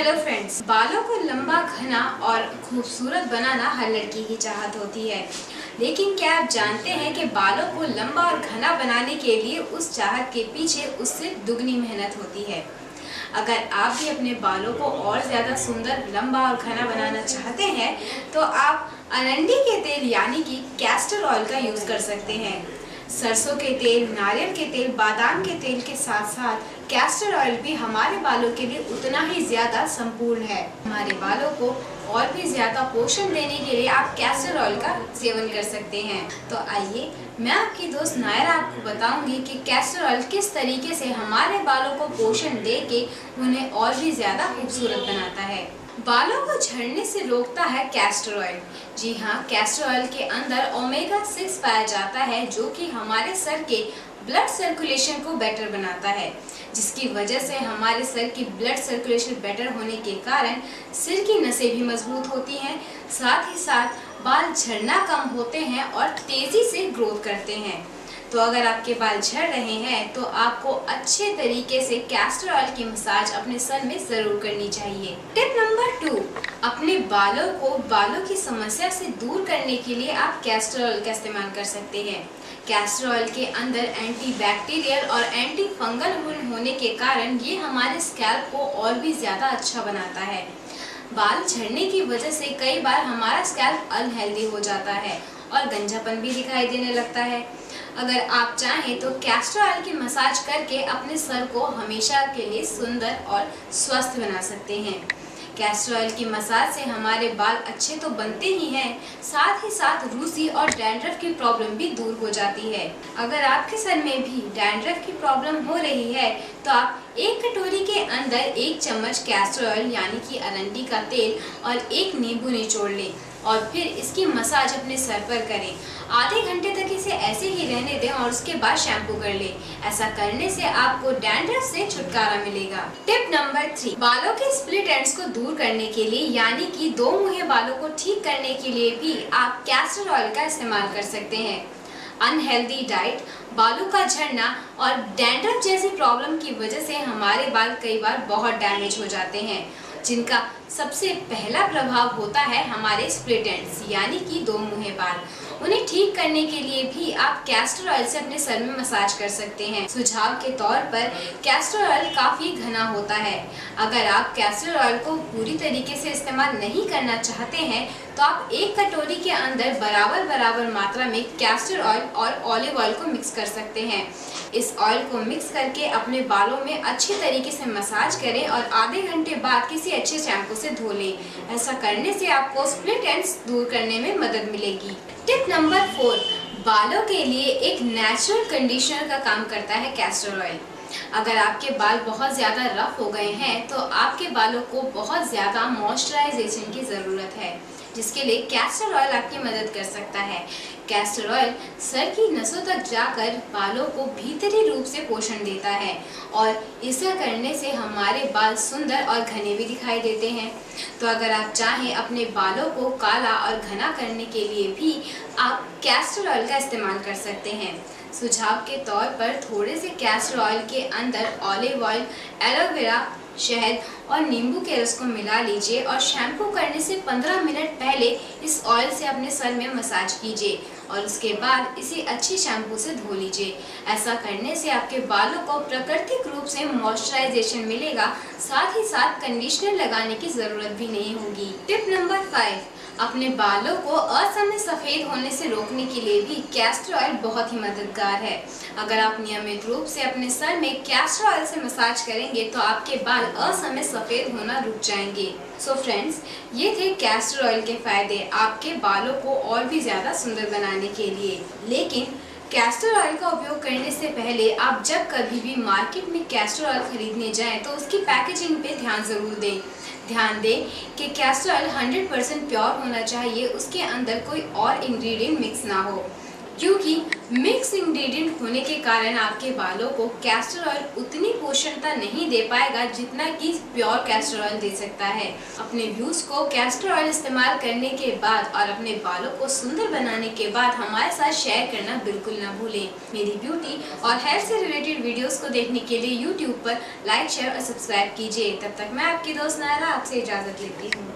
Hello friends, बालों को लंबा, घना और खूबसूरत बनाना हर लड़की की चाहत होती है। लेकिन क्या आप जानते हैं कि बालों को लंबा और घना बनाने के लिए उस चाहत के पीछे उससे दुगनी मेहनत होती है। अगर आप भी अपने बालों को और ज़्यादा सुंदर, लंबा और घना बनाना चाहते हैं तो आप अरंडी के तेल यानी कि कैस्टर ऑयल का यूज़ कर सकते हैं। सरसों के तेल, नारियल के तेल, बादाम के तेल के साथ साथ कैस्टर ऑयल भी हमारे बालों के लिए उतना ही ज़्यादा संपूर्ण है। हमारे बालों को और भी ज़्यादा पोषण देने के लिए आप कैस्टर ऑयल का सेवन कर सकते हैं। तो आइए मैं आपकी दोस्त नायरा आपको बताऊंगी कि कैस्टर ऑयल किस तरीके से हमारे बालों को पोषण दे के उन्हें और भी ज़्यादा खूबसूरत बनाता है। बालों को झड़ने से रोकता है कैस्टर ऑयल। जी हाँ, कैस्टर ऑयल के अंदर ओमेगा 6 पाया जाता है जो कि हमारे सर के ब्लड सर्कुलेशन को बेटर बनाता है, जिसकी वजह से हमारे सर की ब्लड सर्कुलेशन बेटर होने के कारण सिर की नसें भी मजबूत होती हैं। साथ ही साथ बाल झड़ना कम होते हैं और तेज़ी से ग्रोथ करते हैं। तो अगर आपके बाल झड़ रहे हैं तो आपको अच्छे तरीके से कैस्टर ऑयल की मसाज अपने सर में ज़रूर करनी चाहिए। टिप नंबर 2, अपने बालों की समस्या से दूर करने के लिए आप कैस्टर ऑयल का इस्तेमाल कर सकते हैं। कैस्टर ऑयल के अंदर एंटी बैक्टीरियल और एंटी फंगल गुण होने के कारण ये हमारे स्कैल्प को और भी ज़्यादा अच्छा बनाता है। बाल झड़ने की वजह से कई बार हमारा स्कैल्प अनहेल्दी हो जाता है और गंजापन भी दिखाई देने लगता है। अगर आप चाहें तो कैस्टर ऑयल की मसाज करके अपने सर को हमेशा के लिए सुंदर और स्वस्थ बना सकते हैं। कैस्टर ऑयल की मसाज से हमारे बाल अच्छे तो बनते ही हैं, साथ ही साथ रूसी और डैंड्रफ की प्रॉब्लम भी दूर हो जाती है। अगर आपके सर में भी डैंड्रफ की प्रॉब्लम हो रही है तो आप 1 कटोरी के अंदर 1 चम्मच कैस्टर ऑयल यानी कि अरंडी का तेल और 1 नींबू निचोड़ लें और फिर इसकी मसाज अपने सर पर करें। आधे घंटे तक इसे ऐसे ही रहने दें और उसके बाद शैम्पू कर लें। ऐसा करने से आपको डैंड्रफ से छुटकारा मिलेगा। टिप नंबर 3, बालों के स्प्लिट एंड्स को दूर करने के लिए यानी कि 2 मुहे बालों को ठीक करने के लिए भी आप कैस्टर ऑयल का इस्तेमाल कर सकते हैं। अनहेल्दी डाइट, बालों का झड़ना और डैंड्रफ जैसी प्रॉब्लम की वजह से हमारे बाल कई बार बहुत डैमेज हो जाते हैं, जिनका सबसे पहला प्रभाव होता है हमारे स्प्लिट एंड्स यानी कि 2 मुहे बाल। उन्हें ठीक करने के लिए भी आप कैस्टर ऑयल से अपने सर में मसाज कर सकते हैं। सुझाव के तौर पर कैस्टर ऑयल काफ़ी घना होता है। अगर आप कैस्टर ऑयल को पूरी तरीके से इस्तेमाल नहीं करना चाहते हैं तो आप 1 कटोरी के अंदर बराबर मात्रा में कैस्टर ऑयल और ऑलिव ऑयल को मिक्स कर सकते हैं। इस ऑयल को मिक्स करके अपने बालों में अच्छी तरीके से मसाज करें और आधे घंटे बाद किसी अच्छे शैम्पू से धो लें। ऐसा करने से आपको स्प्लिट एंड्स दूर करने में मदद मिलेगी। टिप नंबर 4, बालों के लिए एक नेचुरल कंडीशनर का काम करता है कैस्टर ऑयल। अगर आपके बाल बहुत ज़्यादा रफ हो गए हैं तो आपके बालों को बहुत ज़्यादा मॉइस्चराइजेशन की ज़रूरत है, जिसके लिए कैस्टर ऑयल आपकी मदद कर सकता है। कैस्टर ऑयल सर की नसों तक जाकर बालों को भीतरी रूप से पोषण देता है और ऐसा करने से हमारे बाल सुंदर और घने भी दिखाई देते हैं। तो अगर आप चाहें अपने बालों को काला और घना करने के लिए भी आप कैस्टर ऑयल का इस्तेमाल कर सकते हैं। सुझाव के तौर पर थोड़े से कैस्टर ऑयल के अंदर ऑलिव ऑयल, एलोवेरा, शहद और नींबू के रस को मिला लीजिए और शैम्पू करने से 15 मिनट पहले इस ऑयल से अपने सर में मसाज कीजिए और उसके बाद इसे अच्छी शैम्पू से धो लीजिए। ऐसा करने से आपके बालों को प्राकृतिक रूप से मॉइस्चराइजेशन मिलेगा, साथ ही साथ कंडीशनर लगाने की ज़रूरत भी नहीं होगी। टिप नंबर 5, अपने बालों को असमय सफ़ेद होने से रोकने के लिए भी कैस्टर ऑयल बहुत ही मददगार है। अगर आप नियमित रूप से अपने सर में कैस्टर ऑयल से मसाज करेंगे तो आपके बाल असमय सफ़ेद होना रुक जाएंगे। सो फ्रेंड्स, ये थे कैस्टर ऑयल के फ़ायदे आपके बालों को और भी ज़्यादा सुंदर बनाने के लिए। लेकिन कैस्टर ऑयल का उपयोग करने से पहले आप जब कभी भी मार्केट में कैस्टर ऑयल खरीदने जाएं तो उसकी पैकेजिंग पे ध्यान ज़रूर दें। ध्यान दें कि कैस्टर ऑयल 100% प्योर होना चाहिए, उसके अंदर कोई और इंग्रेडिएंट मिक्स ना हो। क्योंकि मिक्स इंग्रेडिएंट होने के कारण आपके बालों को कैस्टर ऑयल उतनी पोषणता नहीं दे पाएगा जितना कि प्योर कैस्टर ऑयल दे सकता है। अपने व्यूज को कैस्टर ऑयल इस्तेमाल करने के बाद और अपने बालों को सुंदर बनाने के बाद हमारे साथ शेयर करना बिल्कुल ना भूलें। मेरी ब्यूटी और हेयर से रिलेटेड वीडियोस को देखने के लिए यूट्यूब पर लाइक, शेयर और सब्सक्राइब कीजिए। तब तक मैं आपकी दोस्त नायरा आपसे इजाजत लेती हूँ।